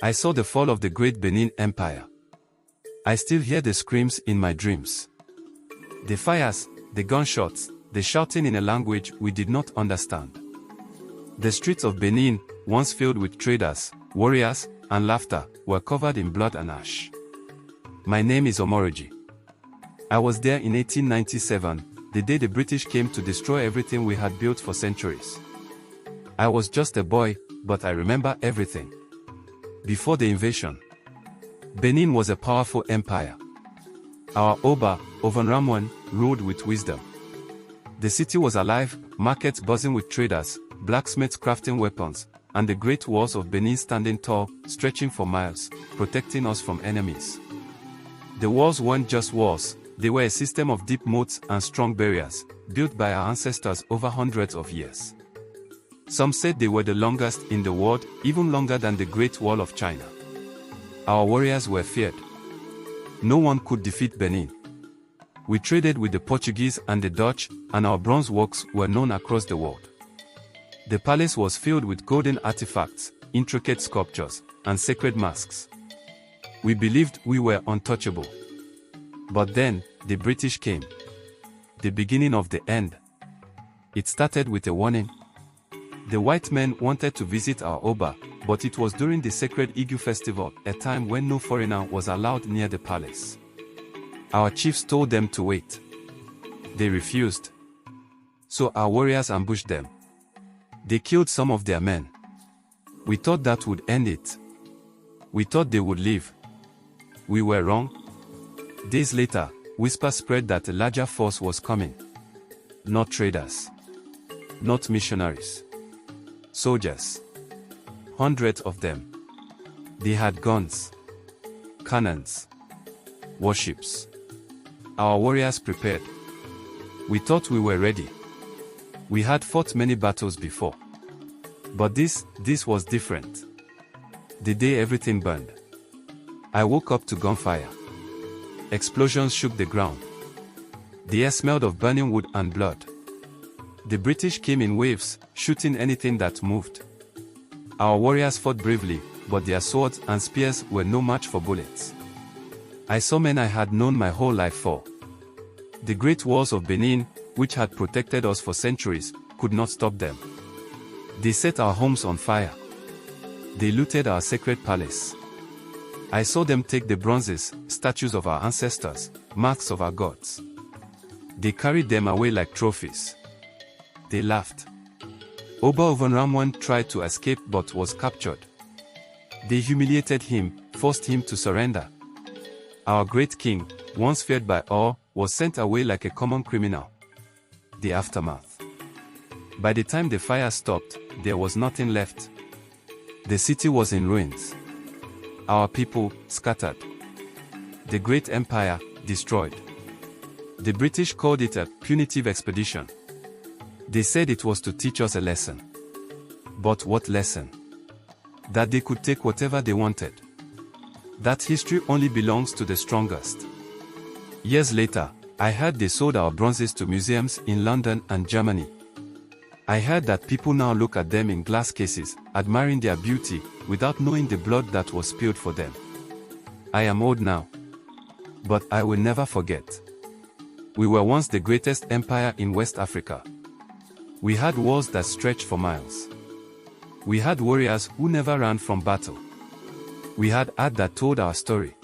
I saw the fall of the great Benin Empire. I still hear the screams in my dreams. The fires, the gunshots, the shouting in a language we did not understand. The streets of Benin, once filled with traders, warriors, and laughter, were covered in blood and ash. My name is Omoroji. I was there in 1897, the day the British came to destroy everything we had built for centuries. I was just a boy, but I remember everything. Before the invasion, Benin was a powerful empire. Our Oba Ovonramwen ruled with wisdom. The city was alive, markets buzzing with traders, blacksmiths crafting weapons, and the great walls of Benin standing tall, stretching for miles, protecting us from enemies. The walls weren't just walls, they were a system of deep moats and strong barriers, built by our ancestors over hundreds of years. Some said they were the longest in the world, even longer than the Great Wall of China. Our warriors were feared. No one could defeat Benin. We traded with the Portuguese and the Dutch, and our bronze works were known across the world. The palace was filled with golden artifacts, intricate sculptures, and sacred masks. We believed we were untouchable. But then, the British came. The beginning of the end. It started with a warning. The white men wanted to visit our Oba, but it was during the sacred Igu festival, a time when no foreigner was allowed near the palace. Our chiefs told them to wait. They refused. So our warriors ambushed them. They killed some of their men. We thought that would end it. We thought they would leave. We were wrong. Days later, whispers spread that a larger force was coming. Not traders. Not missionaries. Soldiers. Hundreds of them. They had guns, cannons, warships. Our warriors prepared. We thought we were ready. We had fought many battles before. But this was different. The day everything burned, I woke up to gunfire. Explosions shook the ground. The air smelled of burning wood and blood. The British came in waves, shooting anything that moved. Our warriors fought bravely, but their swords and spears were no match for bullets. I saw men I had known my whole life for. The great walls of Benin, which had protected us for centuries, could not stop them. They set our homes on fire. They looted our sacred palace. I saw them take the bronzes, statues of our ancestors, marks of our gods. They carried them away like trophies. They laughed. Oba Ovonramwen tried to escape but was captured. They humiliated him, forced him to surrender. Our great king, once feared by all, was sent away like a common criminal. The aftermath. By the time the fire stopped, there was nothing left. The city was in ruins. Our people, scattered. The great empire, destroyed. The British called it a punitive expedition. They said it was to teach us a lesson. But what lesson? That they could take whatever they wanted. That history only belongs to the strongest. Years later, I heard they sold our bronzes to museums in London and Germany. I heard that people now look at them in glass cases, admiring their beauty, without knowing the blood that was spilled for them. I am old now. But I will never forget. We were once the greatest empire in West Africa. We had walls that stretched for miles. We had warriors who never ran from battle. We had art that told our story.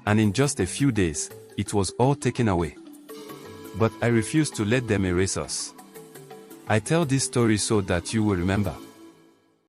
And in just a few days, it was all taken away. But I refuse to let them erase us. I tell this story so that you will remember.